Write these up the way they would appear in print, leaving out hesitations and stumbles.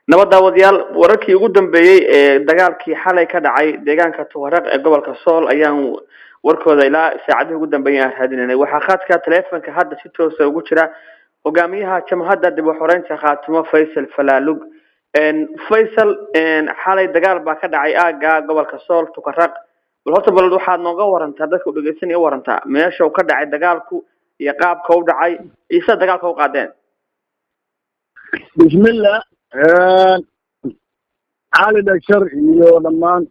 nabadda wadayaal wararkii ugu dambeeyay ee dagaalkii xalay ka dhacay deegaanka Tuwaraq ee gobolka Sool ayaan warkooda ilaa saacadii ugu dambeeyay raadinay waxa khadka taleefanka hadda si toos ah ugu jira hogaamiyaha jamhadda dib u xoreynta Khaatimo Faysal Falaalug Faysal xalay dagaal baa ka dhacay aaga gobolka Sool Tuwaraq horta balad waxaad nooga warantaa dadka u dhageysanaya warantaa meesha uu ka dhacay dagaalku iyo qaabka uu dhacay isa dagaalka u qaadeen bismillah علي دكتور يوم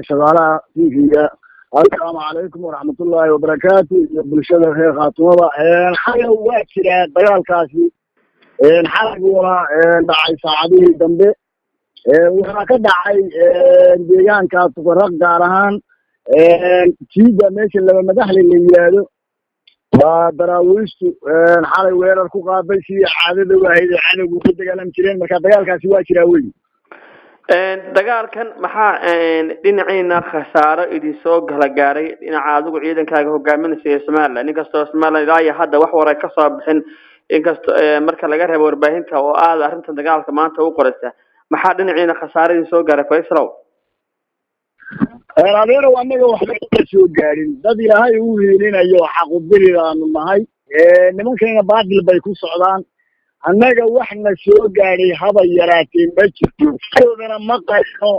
شغالة فيها السلام عليكم ورحمة الله وبركاته بالشدة خير خاطمة حاجة واكرة ضيال كاسي حاجة ورا دعي ساعديه دمبي وهكذا دعي ديان كاتفرق دارهان تيجا ماشي لما مدحل اللي يادو ودراويستو حاجة ويرا الكوكابي شيء عادة وهيد عنه وكنت قلم ترين مكان ضيال كاسي واكرة وي dagaalkan maxaa dhinaciina khasaaro idin soo gala gaaray dhinaca adigu ciidankaaga hogaaminaysa Soomaaliland inkastoo Soomaaliland ilaa hadda wax waray ka soo bixin inkastoo marka laga reebo warbaahinta oo aad arrintan dagaalka maanta u qoraysa maxaa dhinaciina khasaaro idin soo gaaray Faysal adeero anaga wax ka soo gaarin dad ilaahay uu heelinayo xaq u diriiraan nahay nimankeena baadil bay ku socdaan annaga waxna soo gaaray haba yaraatee ma jirto sidana ma qayno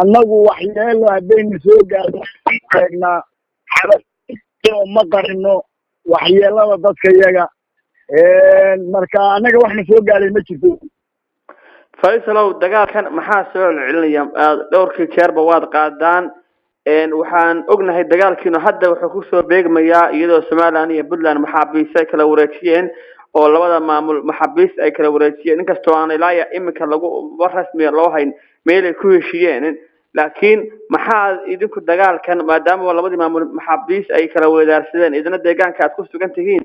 annagu waxyeelo hadayna soo gaarayna xabado ma qarino waxyeelada dadka iyaga marka annaga waxna soo gaaray ma jirto Faysal dagaalkan maxaa soo celinaya dhowrkii jeerba waad qaadaan waxaan ognahay dagaalkiina hadda wuxuu ku soo beegmayaa iyadoo Soomaaliland iyo Puntland maxaabiis kala wareejiyeen oo labada maamul maxaabiis ay kala wareejiyeen inkastoo aan ilaa imika lagu rasmi loo hayn meel ay ku heshiiyeen laakiin maxaa idinku dagaalkan maadaama labadii maamul maxaabiis ay kala wadaarsadeen idina deegaanka aad ku sugan tihiin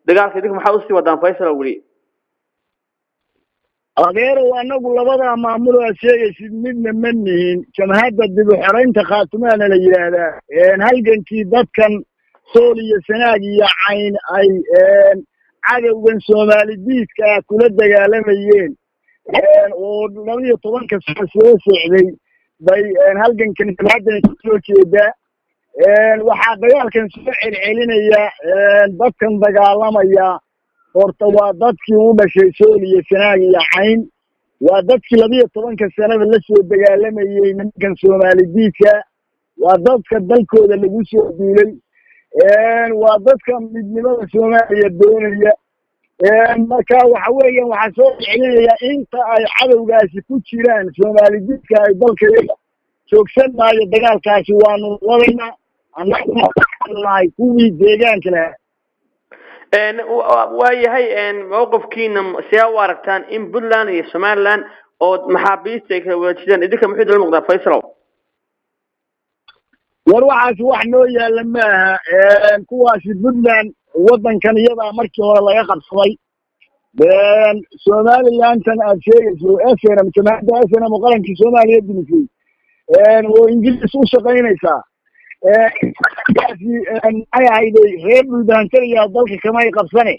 dagaalka idinku maxaa u sii wadaan Faysal wali adeero anagu labada maamul oo sheegaysid midna manihin jamhadda dib u xoreynta Khaatimo la yiraahdaa halgankii dadkan Sool iyo Sanaag iyo Cayn ay cadawgan Soomaalidiidka kula dagaalamayeen oo 12 sano soo socday bay halgankan jamhadda soo jeeda waxa dagaalkan soo celcelinaya dadkan dagaalamaya horta waa dadkii u dhashay Sool iyo Sanaag iyo Cayn waa dadkii 12 sano la soo dagaalamayay nimankan Soomaalidiidka waa dadka dalkooda lagu soo duulay waa dadka midnimada Soomaaliya doonaya marka waxa weeyaan waxa soo celinaya inta ay cadawgaasi ku jiraan Soomaalidiidka ay dalkeeda joogsanaayo dagaalkaasi waanu wadayna annaga kuwii deegaanka leh waayahay mowqifkiina si aad u aragtaan in Puntland iyo Soomaaliland oo maxaabiista ay kala wareejiyeen idinka muxuu dal muuqdaa Faysal war waxaas wax noo yaala maaha kuwaasi Puntland wadankan iyada markii hore laga qabsaday Soomaaliland tan aad sheegayso SNM jamhadda SNM qarankii Soomaaliya dinisay oo Ingiriis u shaqaynaysa ay hayday reer Puntland dalka kama ay qabsane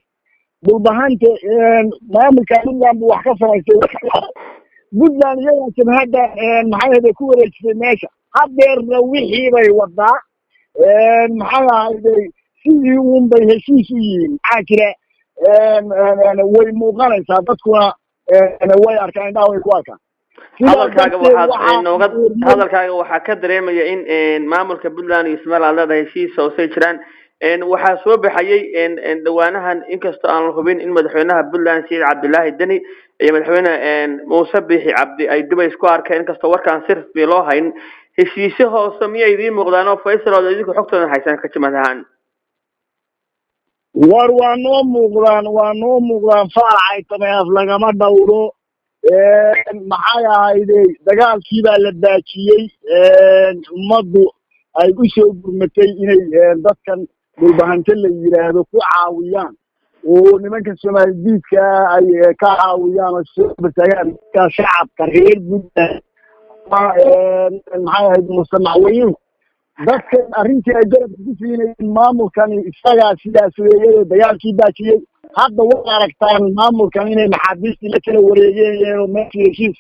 bulbahante maamulka Puntland wax ka samaystay Puntland iyada jamhadda maxay ku wareejisay meesha hadeerna wixii bay wadaa maxay hayday sidii uun bay heshiis u yihiin maxaa jira way muuqanaysaa dadkuna way arkaan indhaha way ku arkaan hadalkaaga waxaa ka dareemaya in maamulka Puntland iyo Soomaaliland leedahay heshiis oo say jiraan waxaa soo baxayay dhawaanahan inkastoo aan la hubin in madaxweynaha Puntland Saciid Cabdullaahi Dani iyo madaxweyne Muuse Biixi Cabdi ay dib isku arkeen inkastoo warkaan si rasmi loo hayn heshiis hoose miyay idin muuqdaan oo Faysal oo idinku xogtooda haysan ka jimadahan war waa noo muuqdaan faacay tameef lagama dhawro maxay ahayday dagaalkii baa la baajiyay ummaddu ay u soo gurmatay inay dadkan bulbahante la yiraahdo ku caawiyaan oo nimanka Soomaalidiidka ay ka caawiyaan oo soo batayaan ka shacabka reer Puntland maxay ahayd mustamaciin dadka arrintii ay garab ku siinayeen maamulkan isaga sidaas weeyay dagaalkii baajiyay hadda waa aragtaan maamulkan inay maxaabiistii la kala wareegeen oo meeshii heshiis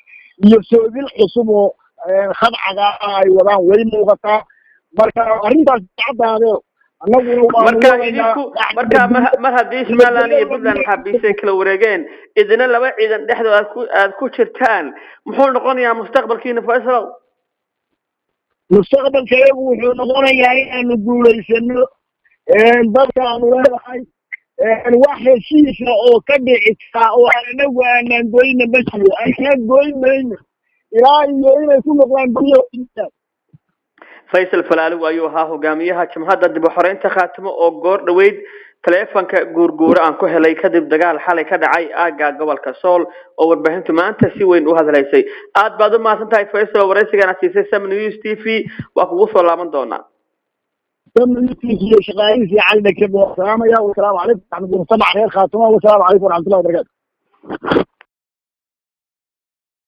iyo soodil cusub oo khadcaga ay wadaan way muuqataa marka arrintaas caddaade marka mar haddii Somaliland iyo Puntland maxaabiisay kala wareegeen idina laba ciidan dhexdooda aad ku jirtaan muxuu noqonayaa mustaqbalkiina Faisal mustaqbalkeegu wuxuu noqonayaa inaanu guulaysano dadka aanu leedahay wax heshiisa oo ka dhicita oo anagu aanan goyna ma jiro aan goynayno ilaa iyo inay ku noqdaan biyo Faisal Falalu ayuu ahaa hogaamiyaha jamhadda dib u xoreynta Khaatimo oo goor dhaweyd taleefanka guurguura aan ku helay kadib dagaal xalay ka dhacay aaga gobolka Sool oo warbaahintu maanta si weyn u hadlaysay aad baad u mahadsantahay Faisal waraysigana siisay Sam News TV waa kugu soo laaban doonaa Sam News TV shaqaalihiisa cali dhakab salaam alaykum wa rahmatullahi wa barakatuh